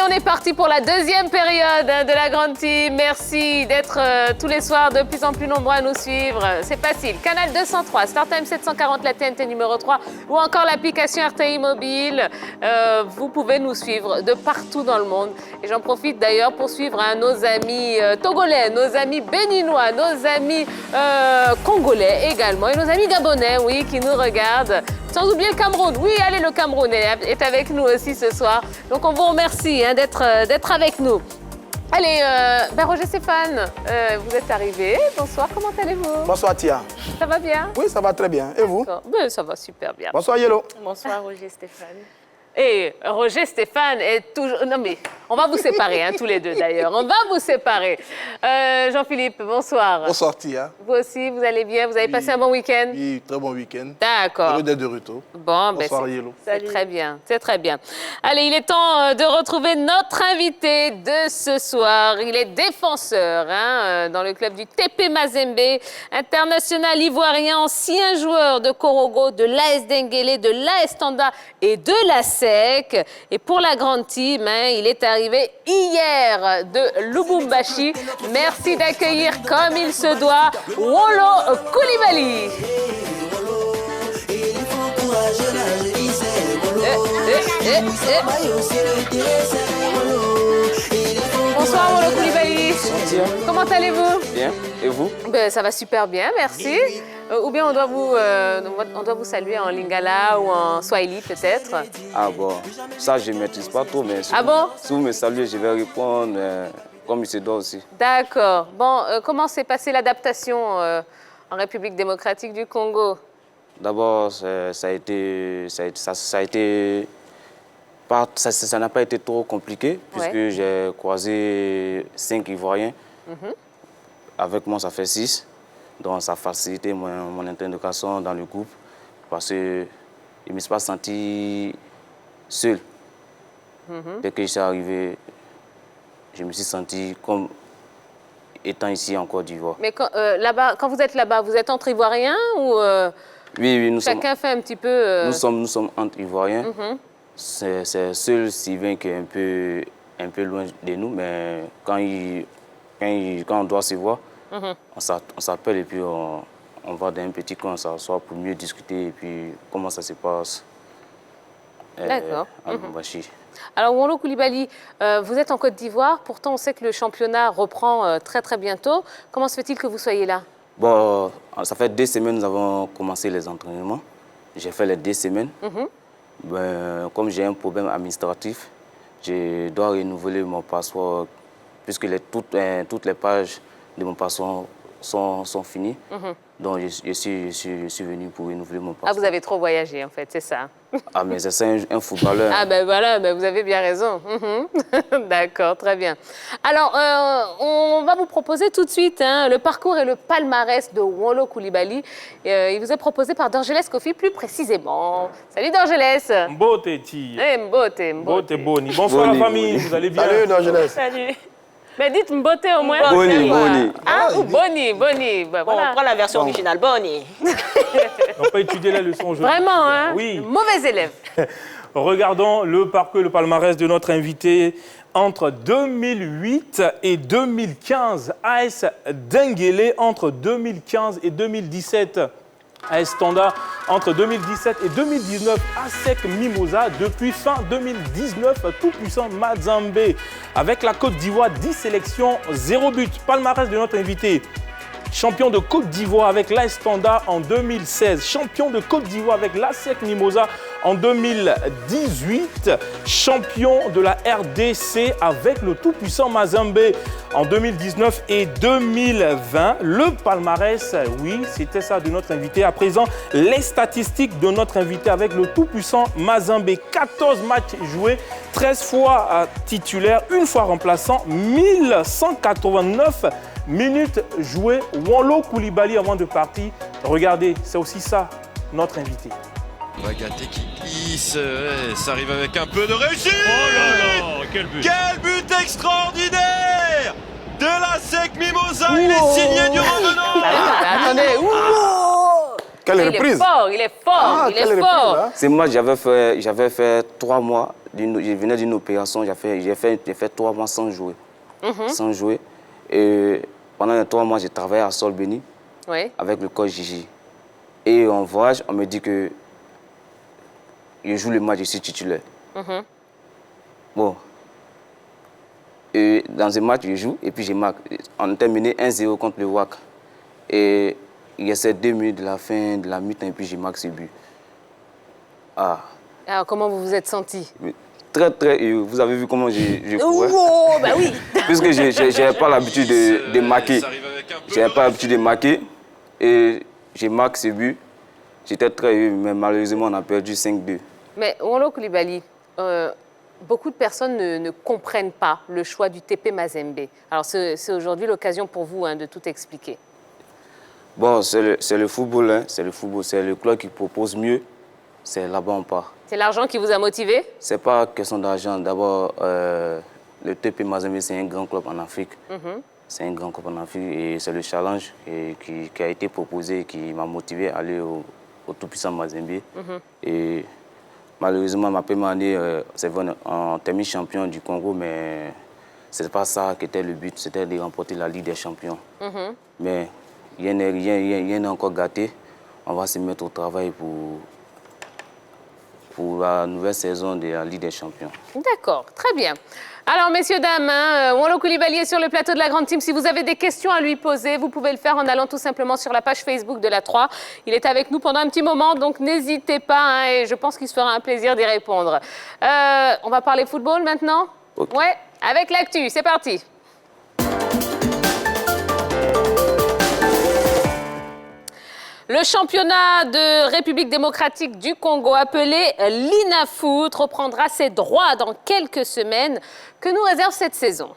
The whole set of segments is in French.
on est parti pour la deuxième période de la Grande Team. Merci d'être tous les soirs de plus en plus nombreux à nous suivre. C'est facile. Canal 203, StarTime 740, la TNT numéro 3 ou encore l'application RTI Mobile. Vous pouvez nous suivre de partout dans le monde. Et j'en profite d'ailleurs pour suivre nos amis togolais, nos amis béninois, nos amis congolais également et nos amis gabonais, oui, qui nous regardent. Sans oublier le Cameroun. Oui, allez, le Cameroun est avec nous aussi ce soir. Donc, on vous remercie d'être avec nous. Allez, Roger Stéphane, vous êtes arrivé. Bonsoir, comment allez-vous? Bonsoir, Tia. Ça va bien? Oui, ça va très bien. Et vous? Ben, ça va super bien. Bonsoir, Yellow. Bonsoir, Roger Stéphane. Et Roger Stéphane est toujours... Non mais, on va vous séparer, tous les deux d'ailleurs. On va vous séparer. Jean-Philippe, bonsoir. Bonsoir, Tia. Vous aussi, vous allez bien? Vous avez passé un bon week-end? Oui, très bon week-end. D'accord. Heureux d'être de retour. Bon, bonsoir, Yellow. C'est très bien, c'est très bien. Allez, il est temps de retrouver notre invité de ce soir. Il est défenseur dans le club du TP Mazembe, international ivoirien, ancien joueur de Korogo, de l'AS Denguélé, de l'AS Standa et de la SEC. Et pour la Grande Team, il est arrivé hier de Lubumbashi. Merci d'accueillir comme il se doit Wolo Koulibaly. Bonsoir Wolo Koulibaly. Comment allez-vous? Bien. Et vous? Ben, ça va super bien, merci. Ou bien on doit vous saluer en lingala ou en swahili peut-être. Ah bon, ça je ne maîtrise pas trop, mais ah bon? Si vous me saluez, je vais répondre comme il se doit aussi. D'accord. Bon, comment s'est passée l'adaptation en République démocratique du Congo? D'abord, ça n'a pas été trop compliqué, puisque j'ai croisé 5 Ivoiriens. Avec moi, ça fait 6. Donc, ça a facilité mon intégration dans le groupe, parce que je ne me suis pas senti seul. Dès que je suis arrivé, je me suis senti comme étant ici en Côte d'Ivoire. Mais quand vous êtes là-bas, vous êtes entre Ivoiriens ou oui, nous chacun fait un petit peu... Nous sommes entre Ivoiriens. C'est seul Sylvain qui est un peu loin de nous, mais quand on doit se voir, on s'appelle et puis on va dans un petit coin, on s'assoit pour mieux discuter et puis comment ça se passe à Lubumbashi. Alors, Wolo Koulibaly, vous êtes en Côte d'Ivoire, pourtant on sait que le championnat reprend très très bientôt. Comment se fait-il que vous soyez là? Bon, ça fait 2 semaines que nous avons commencé les entraînements. J'ai fait les 2 semaines. Ben, comme j'ai un problème administratif, je dois renouveler mon passeport puisque toutes les pages de mon passeport sont finies. Donc, je suis venu pour renouveler mon passeport. Ah, vous avez trop voyagé, en fait, c'est ça? Ah, mais c'est un footballeur. Ah, ben voilà, ben vous avez bien raison. D'accord, très bien. Alors, on va vous proposer tout de suite le parcours et le palmarès de Wolo Koulibaly. Il vous est proposé par Dorgelès Kofi, plus précisément. Salut Dorgelès. Mbote, Ti. Mbote. Boni. Bonsoir la famille, vous allez bien? Salut Dorgelès. Salut. Mais dites Mbote au moins. Boni. Ah, ou Boni. Ben, Bon, on prend la version originale, Boni. On peut étudier la leçon aujourd'hui. Vraiment, Oui. Mauvais élève. Regardons le parcours et le palmarès de notre invité. Entre 2008 et 2015, AS Denguélé. Entre 2015 et 2017, AS Standa. Entre 2017 et 2019, ASEC Mimosa. Depuis fin 2019, tout-puissant Mazembe. Avec la Côte d'Ivoire, 10 sélections, 0 but. Palmarès de notre invité. Champion de Côte d'Ivoire avec l'AS Standa en 2016. Champion de Côte d'Ivoire avec l'ASEC Mimosa en 2018. Champion de la RDC avec le tout-puissant Mazembe en 2019 et 2020. Le palmarès, oui, c'était ça de notre invité. À présent, les statistiques de notre invité avec le tout-puissant Mazembe. 14 matchs joués, 13 fois titulaire, 1 fois remplaçant, 1189 minutes jouées. Wolo Koulibaly avant de partir. Regardez, c'est aussi ça, notre invité. Bagaté qui glisse, ça arrive avec un peu de réussite. Oh là là, quel but! Quel but extraordinaire de la SEC Mimosa. Il est signé du revenant. Attendez, Quelle reprise! Il est fort. Quelle reprise, hein? C'est moi, j'avais fait 3 mois venais d'une opération, j'ai fait 3 mois sans jouer. Sans jouer. Et pendant les 3 mois, j'ai travaillé à Sol Béni avec le coach Gigi. Et en voyage, on me dit que je joue le match, je suis titulaire. Bon. Et dans ce match, je joue et puis je marque. On a terminé 1-0 contre le WAC. Et il y a ces 2 minutes de la fin de la mi-temps et puis je marque ce but. Alors, comment vous vous êtes senti? Très, très heureux. Vous avez vu comment je courais? Oh, bah oui. Puisque je n'avais pas l'habitude de marquer. Je n'avais pas l'habitude de marquer. Et je marque ce but. J'étais très heureux, mais malheureusement, on a perdu 5-2. Mais Wonlo Coulibaly, beaucoup de personnes ne comprennent pas le choix du TP Mazembe. Alors, c'est aujourd'hui l'occasion pour vous de tout expliquer. Bon, c'est le football, hein. C'est le football. C'est le club qui propose mieux. C'est là-bas on part. C'est l'argent qui vous a motivé? C'est pas question d'argent. D'abord, le TP Mazembe, c'est un grand club en Afrique. C'est un grand club en Afrique et c'est le challenge qui a été proposé et qui m'a motivé à aller au tout-puissant Mazembe. Et malheureusement, ma première année, c'est vrai, on termine champion du Congo, mais ce n'est pas ça qui était le but, c'était de remporter la Ligue des champions. Mais rien n'est encore gâté. On va se mettre au travail pour la nouvelle saison de la Ligue des champions. D'accord, très bien. Alors, messieurs, dames, Wonlo Coulibaly est sur le plateau de la Grande Team. Si vous avez des questions à lui poser, vous pouvez le faire en allant tout simplement sur la page Facebook de la 3. Il est avec nous pendant un petit moment, donc n'hésitez pas, et je pense qu'il se fera un plaisir d'y répondre. On va parler football maintenant? Ouais, avec l'actu, c'est parti. Le championnat de République démocratique du Congo, appelé l'INAFOOT, reprendra ses droits dans quelques semaines. Que nous réserve cette saison?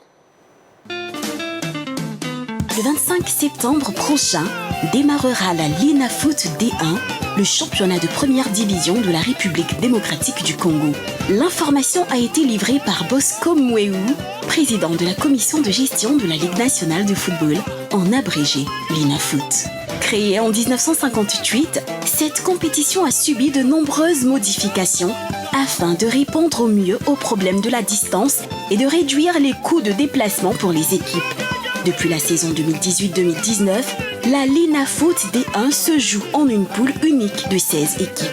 Le 25 septembre prochain démarrera la l'INAFOOT D1, le championnat de première division de la République démocratique du Congo. L'information a été livrée par Bosco Mweu, président de la commission de gestion de la Ligue nationale de football, en abrégé l'INAFOOT. Créée en 1958, cette compétition a subi de nombreuses modifications afin de répondre au mieux aux problèmes de la distance et de réduire les coûts de déplacement pour les équipes. Depuis la saison 2018-2019, la l'INAFOOT D1 se joue en une poule unique de 16 équipes.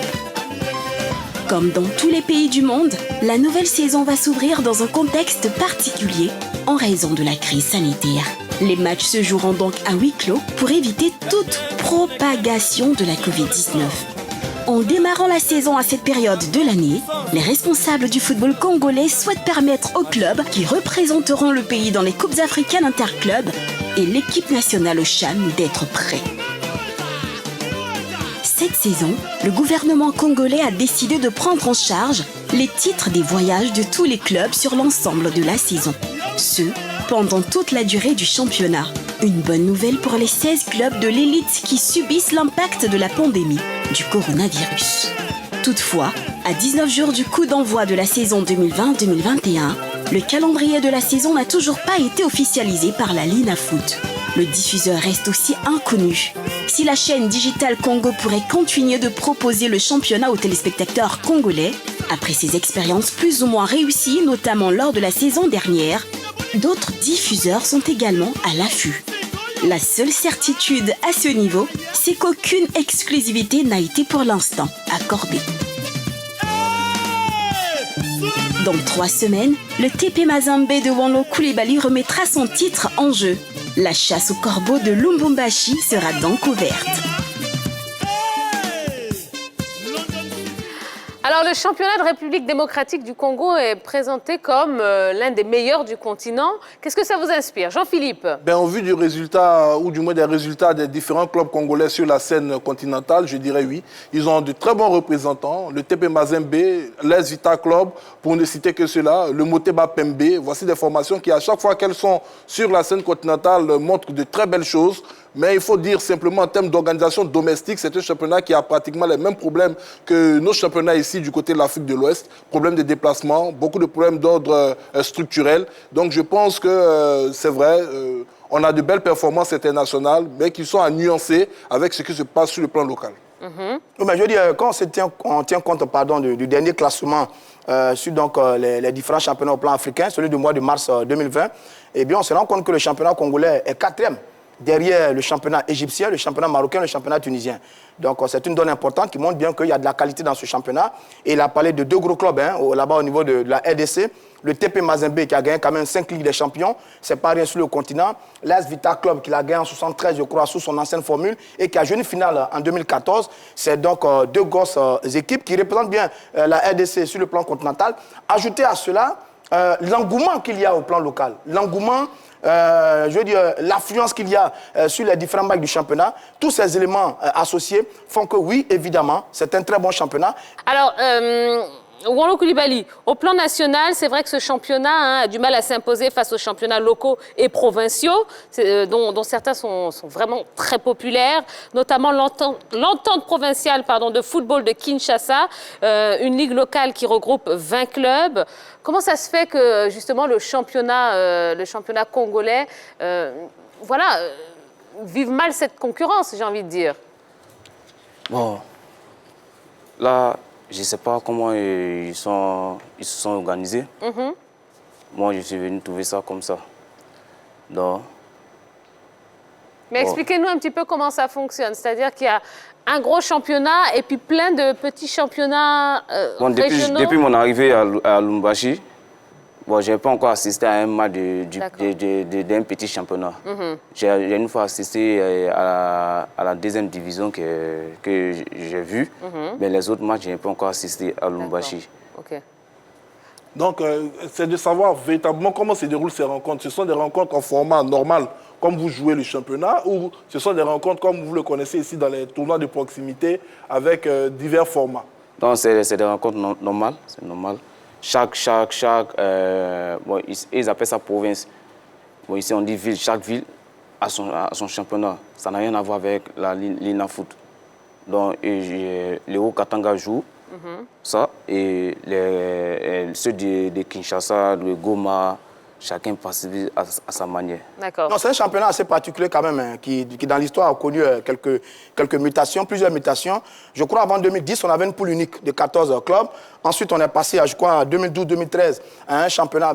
Comme dans tous les pays du monde, la nouvelle saison va s'ouvrir dans un contexte particulier en raison de la crise sanitaire. Les matchs se joueront donc à huis clos pour éviter toute propagation de la Covid-19. En démarrant la saison à cette période de l'année, les responsables du football congolais souhaitent permettre aux clubs qui représenteront le pays dans les Coupes africaines interclubs et l'équipe nationale au CHAN d'être prêts. Cette saison, le gouvernement congolais a décidé de prendre en charge les titres des voyages de tous les clubs sur l'ensemble de la saison. Ce, pendant toute la durée du championnat. Une bonne nouvelle pour les 16 clubs de l'élite qui subissent l'impact de la pandémie du coronavirus. Toutefois, à 19 jours du coup d'envoi de la saison 2020-2021, le calendrier de la saison n'a toujours pas été officialisé par la l'INAFOOT. Le diffuseur reste aussi inconnu. Si la chaîne Digital Congo pourrait continuer de proposer le championnat aux téléspectateurs congolais, après ses expériences plus ou moins réussies, notamment lors de la saison dernière, d'autres diffuseurs sont également à l'affût. La seule certitude à ce niveau, c'est qu'aucune exclusivité n'a été pour l'instant accordée. Dans 3 semaines, le TP Mazembe de Wonlo Coulibaly remettra son titre en jeu. La chasse au corbeau de Lubumbashi sera donc ouverte. Alors, le championnat de République démocratique du Congo est présenté comme l'un des meilleurs du continent. Qu'est-ce que ça vous inspire, Jean-Philippe? Au vu du résultat, ou du moins des résultats des différents clubs congolais sur la scène continentale, je dirais oui. Ils ont de très bons représentants. Le TP Mazembe, l'AS Vita Club, pour ne citer que cela, le Motema Pembe. Voici des formations qui, à chaque fois qu'elles sont sur la scène continentale, montrent de très belles choses. Mais il faut dire simplement en termes d'organisation domestique, c'est un championnat qui a pratiquement les mêmes problèmes que nos championnats ici du côté de l'Afrique de l'Ouest. Problèmes de déplacement, beaucoup de problèmes d'ordre structurel. Donc je pense que c'est vrai, on a de belles performances internationales, mais qui sont à nuancer avec ce qui se passe sur le plan local. Oui, mais je veux dire, quand on tient compte pardon, du dernier classement sur donc, les différents championnats au plan africain, celui du mois de mars 2020, eh bien, on se rend compte que le championnat congolais est 4e derrière le championnat égyptien, le championnat marocain, le championnat tunisien. Donc, c'est une donnée importante qui montre bien qu'il y a de la qualité dans ce championnat. Et il a parlé de 2 gros clubs là-bas au niveau de la RDC. Le TP Mazembe qui a gagné quand même 5 Ligues des Champions. C'est pas rien sur le continent. L'AS Vita Club qui l'a gagné en 73, je crois, sous son ancienne formule et qui a joué une finale en 2014. C'est donc 2 grosses équipes qui représentent bien la RDC sur le plan continental. Ajoutez à cela l'engouement qu'il y a au plan local. L'engouement... je veux dire, l'affluence qu'il y a sur les différents matchs du championnat, tous ces éléments associés font que oui, évidemment, c'est un très bon championnat. Alors, Wolo Koulibaly, au plan national, c'est vrai que ce championnat a du mal à s'imposer face aux championnats locaux et provinciaux, dont certains sont vraiment très populaires, notamment l'entente provinciale de football de Kinshasa, une ligue locale qui regroupe 20 clubs. Comment ça se fait que, justement, le championnat congolais, vive mal cette concurrence, j'ai envie de dire? Bon, là... Je ne sais pas comment ils se sont organisés. Moi, je suis venu trouver ça comme ça. Donc, mais expliquez-nous un petit peu comment ça fonctionne. C'est-à-dire qu'il y a un gros championnat et puis plein de petits championnats régionaux. Depuis mon arrivée à Lubumbashi, je n'ai pas encore assisté à un match d'un petit championnat. J'ai une fois assisté à la 2e division que j'ai vue, mais les autres matchs, je n'ai pas encore assisté à Lubumbashi. Okay. Donc, c'est de savoir véritablement comment se déroulent ces rencontres. Ce sont des rencontres en format normal, comme vous jouez le championnat, ou ce sont des rencontres comme vous le connaissez ici dans les tournois de proximité avec divers formats? Donc, c'est des rencontres normales, c'est normal. Ils appellent ça province. Ici, on dit ville. Chaque ville a son championnat. Ça n'a rien à voir avec la l'INAFoot. Donc, les Haut-Katanga jouent ça. Et ceux de Kinshasa, de Goma, chacun participe à sa manière. D'accord. C'est un championnat assez particulier quand même, qui dans l'histoire a connu quelques mutations, plusieurs mutations. Je crois avant 2010, on avait une poule unique de 14 clubs. Ensuite, on est passé, je crois, en 2012-2013, à un championnat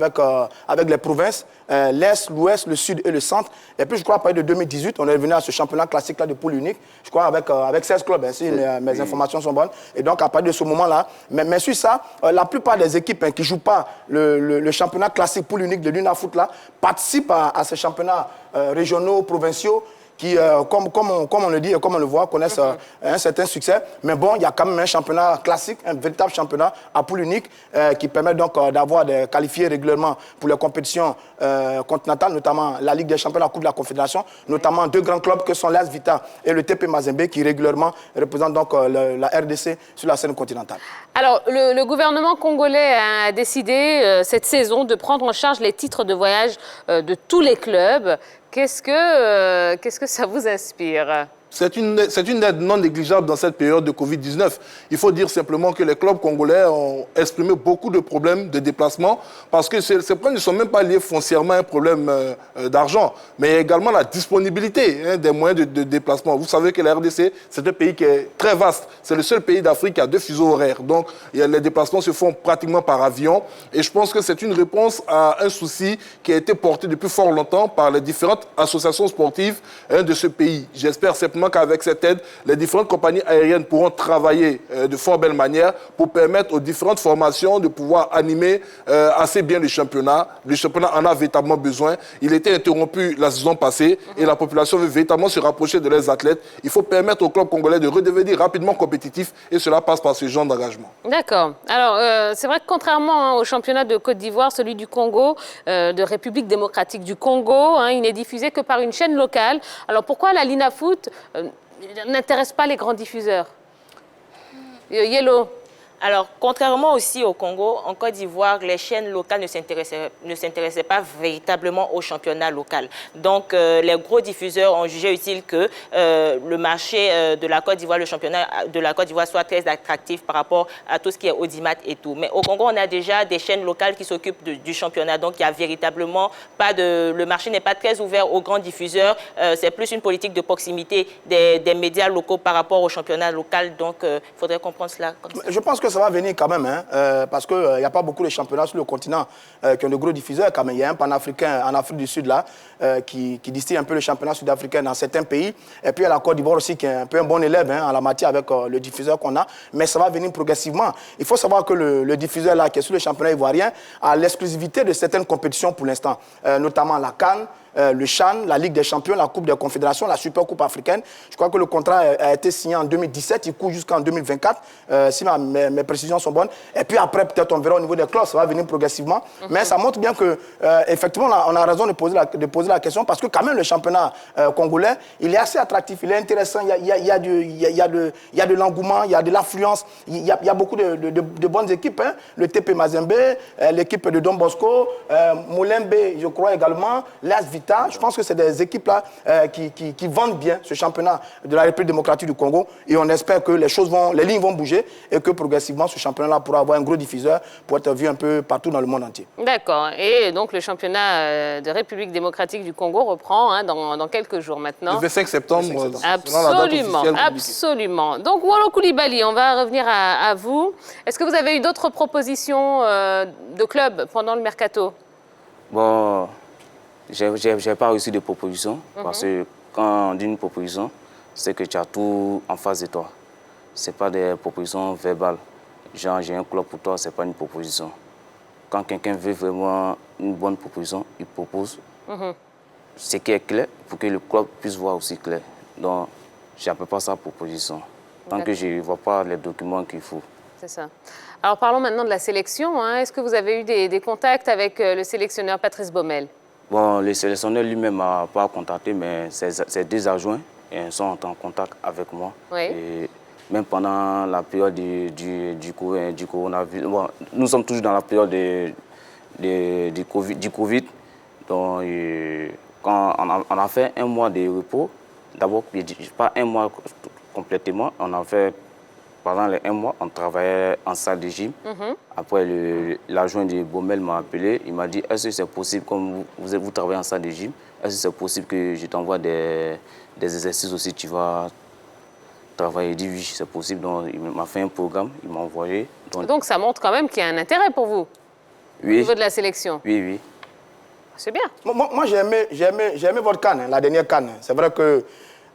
avec les provinces, l'Est, l'Ouest, le Sud et le Centre. Et puis, je crois, à partir de 2018, on est revenu à ce championnat classique-là de poule unique, je crois, avec 16 clubs, si mes informations sont bonnes. Et donc, à partir de ce moment-là, mais sur ça, la plupart des équipes qui ne jouent pas le championnat classique poule unique de l'UNAFoot, là, participent à ces championnats régionaux, provinciaux, qui, comme on le dit et comme on le voit, connaissent un certain succès. Mais bon, il y a quand même un championnat classique, un véritable championnat à poule unique qui permet donc d'avoir des qualifiés régulièrement pour les compétitions continentales, notamment la Ligue des champions, la Coupe de la Confédération, notamment 2 grands clubs que sont l'AS Vita et le TP Mazembe qui régulièrement représentent donc la RDC sur la scène continentale. Alors, le gouvernement congolais a décidé cette saison de prendre en charge les titres de voyage de tous les clubs. Qu'est-ce que ça vous inspire? C'est une aide non négligeable dans cette période de Covid-19. Il faut dire simplement que les clubs congolais ont exprimé beaucoup de problèmes de déplacement parce que ces problèmes ne sont même pas liés foncièrement à un problème d'argent, mais également la disponibilité des moyens de déplacement. Vous savez que la RDC, c'est un pays qui est très vaste. C'est le seul pays d'Afrique qui a 2 fuseaux horaires. Donc, les déplacements se font pratiquement par avion. Et je pense que c'est une réponse à un souci qui a été porté depuis fort longtemps par les différentes associations sportives de ce pays. J'espère simplement qu'avec cette aide, les différentes compagnies aériennes pourront travailler de fort belle manière pour permettre aux différentes formations de pouvoir animer assez bien le championnat. Le championnat en a véritablement besoin. Il était interrompu la saison passée et la population veut véritablement se rapprocher de leurs athlètes. Il faut permettre aux clubs congolais de redevenir rapidement compétitifs et cela passe par ce genre d'engagement. D'accord. Alors, c'est vrai que contrairement au championnat de Côte d'Ivoire, celui du Congo, de République démocratique du Congo, il n'est diffusé que par une chaîne locale. Alors, pourquoi la LINAFoot n'intéresse pas les grands diffuseurs? Yellow. Alors, contrairement aussi au Congo, en Côte d'Ivoire, les chaînes locales ne s'intéressaient pas véritablement au championnat local. Donc, les gros diffuseurs ont jugé utile que le marché de la Côte d'Ivoire, le championnat de la Côte d'Ivoire soit très attractif par rapport à tout ce qui est audimat et tout. Mais au Congo, on a déjà des chaînes locales qui s'occupent du championnat. Donc, il n'y a véritablement pas de... Le marché n'est pas très ouvert aux grands diffuseurs. C'est plus une politique de proximité des médias locaux par rapport au championnat local. Donc, il faudrait comprendre cela comme ça. Je pense que ça va venir quand même, hein, parce qu'il n'y a pas beaucoup de championnats sur le continent qui ont de gros diffuseurs quand même. Il y a un panafricain en Afrique du Sud là, qui distille un peu le championnat sud-africain dans certains pays. Et puis il y a la Côte d'Ivoire aussi qui est un peu un bon élève en la matière avec le diffuseur qu'on a. Mais ça va venir progressivement. Il faut savoir que le diffuseur là qui est sur le championnat ivoirien a l'exclusivité de certaines compétitions pour l'instant, notamment la CAN, le CHAN, la Ligue des Champions, la Coupe des Confédérations, la Super Coupe africaine. Je crois que le contrat a été signé en 2017, il court jusqu'en 2024, si mes précisions sont bonnes. Et puis après, peut-être on verra au niveau des clauses, ça va venir progressivement. Mais ça montre bien que, effectivement, on a raison de poser la question, parce que quand même le championnat congolais, il est assez attractif, il est intéressant, il y a de l'engouement, il y a de l'affluence, il y a beaucoup de bonnes équipes. Hein. Le TP Mazembe, l'équipe de Don Bosco, Moulembe, je crois également, l'As Vita. Je pense que c'est des équipes-là qui vendent bien ce championnat de la République démocratique du Congo. Et on espère que les lignes vont bouger et que progressivement, ce championnat-là pourra avoir un gros diffuseur pour être vu un peu partout dans le monde entier. D'accord. Et donc, le championnat de République démocratique du Congo reprend dans quelques jours maintenant. Le 25 septembre. Absolument, absolument. Donc, Wolo Koulibaly, on va revenir à vous. Est-ce que vous avez eu d'autres propositions de clubs pendant le mercato? Bon... Je n'ai pas reçu de proposition, parce que quand on dit une proposition, c'est que tu as tout en face de toi. Ce n'est pas des propositions verbales. Genre, j'ai un club pour toi, ce n'est pas une proposition. Quand quelqu'un veut vraiment une bonne proposition, il propose ce qui est clair pour que le club puisse voir aussi clair. Donc, je n'appelle pas ça proposition, tant que je ne vois pas les documents qu'il faut. C'est ça. Alors, parlons maintenant de la sélection. Hein. Est-ce que vous avez eu des contacts avec le sélectionneur Patrice Baumel? Bon, le sélectionneur lui-même ne m'a pas contacté, mais ses deux adjoints sont en contact avec moi. Oui. Et même pendant la période du coronavirus, bon, nous sommes toujours dans la période du Covid. Donc, quand on a fait un mois de repos, d'abord, pas un mois complètement, on a fait... Pendant les 1 mois, on travaillait en salle de gym. Après, l'adjoint de Baumel m'a appelé. Il m'a dit, est-ce que c'est possible, comme vous travaillez en salle de gym, est-ce que c'est possible que je t'envoie des exercices aussi, tu vas travailler? Il dit, oui, c'est possible. Donc, il m'a fait un programme, il m'a envoyé. Donc, ça montre quand même qu'il y a un intérêt pour vous, oui, au niveau de la sélection. Oui, oui. C'est bien. Moi j'ai aimé votre CAN, la dernière CAN. C'est vrai que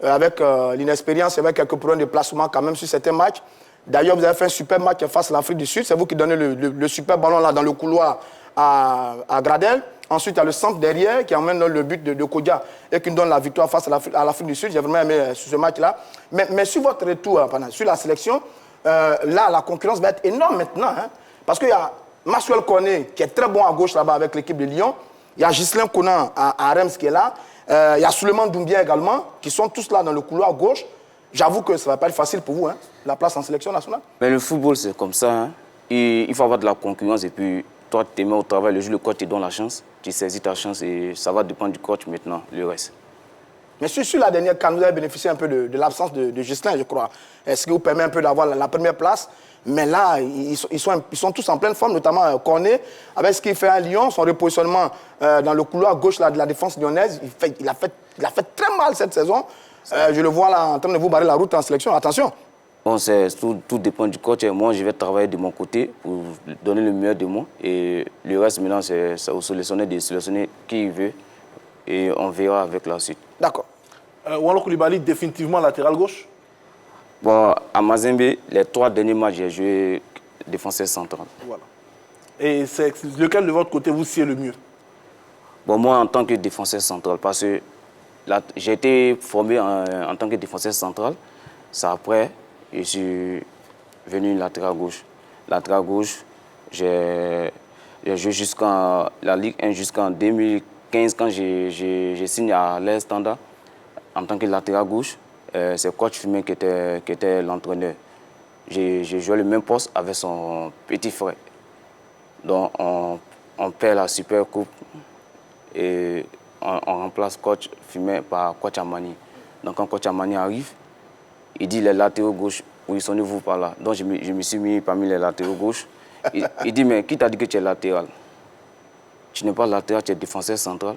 avec l'inexpérience, il y avait quelques problèmes de placement quand même sur certains matchs. D'ailleurs, vous avez fait un super match face à l'Afrique du Sud. C'est vous qui donnez le super ballon là dans le couloir à Gradel. Ensuite, il y a le centre derrière qui emmène le but de Kodja et qui nous donne la victoire face à l'Afrique du Sud. J'ai vraiment aimé ce match-là. Mais sur votre retour, sur la sélection, là, la concurrence va être énorme maintenant. Hein, parce qu'il y a Maxwell Koné qui est très bon à gauche là-bas avec l'équipe de Lyon. Il y a Ghislain Conan à Reims qui est là. Il y a Souleymane Doumbia également, qui sont tous là dans le couloir gauche. J'avoue que ça ne va pas être facile pour vous, hein, la place en sélection nationale. Mais le football, c'est comme ça. Hein. Il faut avoir de la concurrence et puis toi, tu te mets au travail, le coach te donne la chance, tu saisis ta chance et ça va dépendre du coach maintenant, le reste. Mais sur la dernière CAN, vous avez bénéficié un peu de l'absence de Ghislain, je crois. Ce qui vous permet un peu d'avoir la première place. Mais là, ils sont tous en pleine forme, notamment Cornet, avec ce qu'il fait à Lyon, son repositionnement dans le couloir gauche là, de la défense lyonnaise. Il a fait très mal cette saison. Je le vois là en train de vous barrer la route en sélection. Attention. Bon, tout dépend du coach. Moi, je vais travailler de mon côté pour donner le meilleur de moi. Et le reste, maintenant, c'est au sélectionneur de sélectionner qui il veut. Et on verra avec la suite. D'accord. Wolo Koulibaly, définitivement latéral gauche? Bon, à Mazembe, les 3 derniers matchs, j'ai joué défenseur central. Voilà. Et c'est lequel de votre côté vous sied le mieux? Bon, moi, en tant que défenseur central, parce que j'ai été formé en tant que défenseur central. C'est après, je suis venu latéral gauche. Latéral gauche, j'ai joué jusqu'en la Ligue 1 jusqu'en 2015 quand j'ai signé à l'Air Standard en tant que latéral gauche. C'est coach Fumet qui était l'entraîneur. j'ai joué le même poste avec son petit frère. Donc, on perd la Super Coupe et on remplace coach Fumet par coach Amani. Donc, quand coach Amani arrive, il dit les latéraux gauche, positionnez-vous par là. Donc, je me suis mis parmi les latéraux gauche. Il dit, mais qui t'a dit que tu es latéral? Tu n'es pas latéral, tu es défenseur central.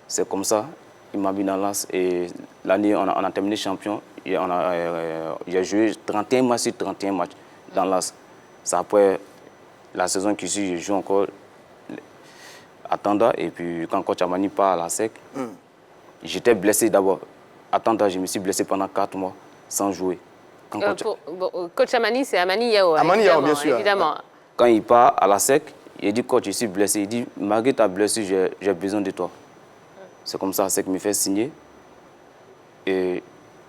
C'est comme ça. Il m'a mis dans l'as et l'année, on a terminé champion. J'ai joué 31 matchs sur 31 matchs dans l'as. C'est après la saison qui suit, je joue encore à Tanda. Et puis quand coach Amani part à la SEC, j'étais blessé d'abord. À Tanda, je me suis blessé pendant 4 mois sans jouer. Coach Amani, c'est Amani Yao. Amani Yao, bien sûr. Évidemment. Quand il part à la SEC, il dit, coach, je suis blessé. Il dit, malgré ta blessure, j'ai besoin de toi. C'est comme ça, c'est que me fait signer. Et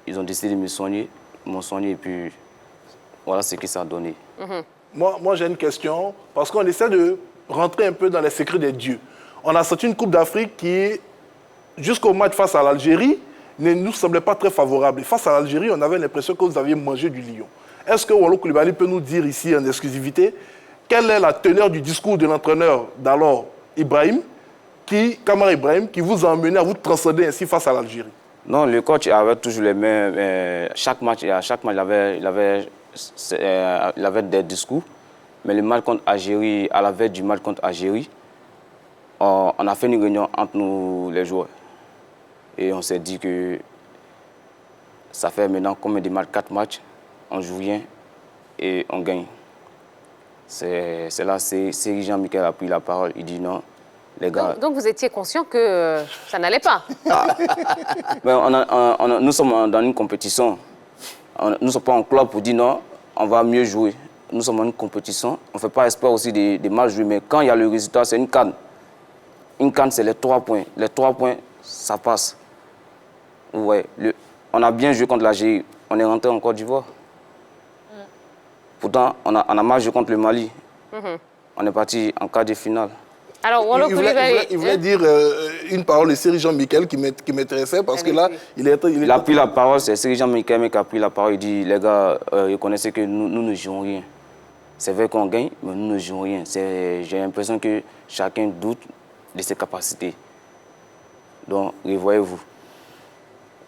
ils ont décidé de me soigner, m'ont soigné, et puis voilà ce que ça a donné. Moi j'ai une question, parce qu'on essaie de rentrer un peu dans les secrets des dieux. On a sorti une Coupe d'Afrique qui, jusqu'au match face à l'Algérie, ne nous semblait pas très favorable. Et face à l'Algérie, on avait l'impression que vous aviez mangé du lion. Est-ce que Wallo Koulibaly peut nous dire ici en exclusivité quelle est la teneur du discours de l'entraîneur d'alors, Ibrahim, Kamara Ibrahim, qui vous a amené à vous transcender ainsi face à l'Algérie? Non, le coach avait toujours les mêmes. Chaque match, il avait des discours. Mais le match contre Algérie, à la veille du match contre Algérie, on a fait une réunion entre nous, les joueurs. Et on s'est dit que ça fait maintenant combien de matchs? 4 matchs, on joue rien et on gagne. C'est là, c'est Jean-Michel a pris la parole. Il dit non, les gars. Donc vous étiez conscient que ça n'allait pas? Ben, nous sommes dans une compétition. Nous ne sommes pas en club pour dire non, on va mieux jouer. Nous sommes dans une compétition. On ne fait pas espoir aussi de mal jouer. Mais quand il y a le résultat, c'est une canne. Une canne, c'est les 3 points. Les 3 points, ça passe. Ouais, on a bien joué contre l'Algérie. On est rentré en Côte d'Ivoire. Pourtant, on a mal joué contre le Mali. On est parti en quart de finale. Alors, Wallo Koulibaly... Il voulait dire une parole de Seri Jean-Michel qui m'intéressait parce que là, il a pris la parole, c'est Seri Jean-Michel qui a pris la parole. Il dit, les gars, reconnaissez que nous ne jouons rien. C'est vrai qu'on gagne, mais nous ne jouons rien. J'ai l'impression que chacun doute de ses capacités. Donc, revoyez-vous.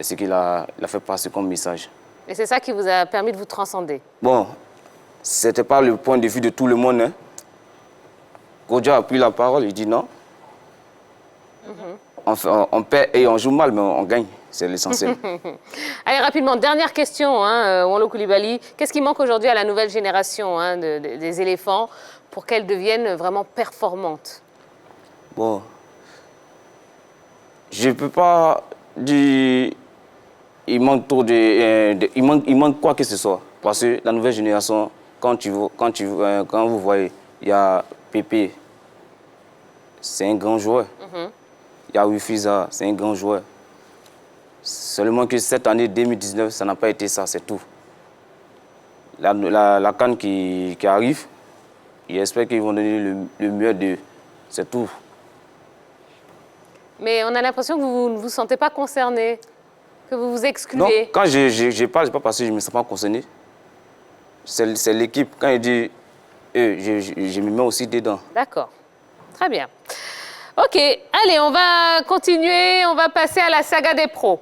C'est ce qu'il a fait passer comme message. Et c'est ça qui vous a permis de vous transcender? Bon, ce n'était pas le point de vue de tout le monde. Hein. Kodja a pris la parole, il dit non. On perd et on joue mal, mais on gagne. C'est l'essentiel. Allez, rapidement, dernière question, Wallo Koulibaly. Qu'est-ce qui manque aujourd'hui à la nouvelle génération des éléphants pour qu'elle devienne vraiment performante? Bon, je ne peux pas dire il manque trop il manque quoi que ce soit. Parce que la nouvelle génération, quand vous voyez, il y a Pépé, c'est un grand joueur. Il y a Wifiza, c'est un grand joueur. Seulement que cette année 2019, ça n'a pas été ça, c'est tout. La CAN qui arrive, j'espère qu'ils vont donner le mieux d'eux. C'est tout. Mais on a l'impression que vous ne vous sentez pas concerné, que vous vous excluez. Non, quand je parle, ce n'est pas parce que je ne me sens pas concerné. C'est l'équipe. Quand il dit, je me mets aussi dedans. D'accord. Très bien. OK. Allez, on va continuer. On va passer à la saga des pros.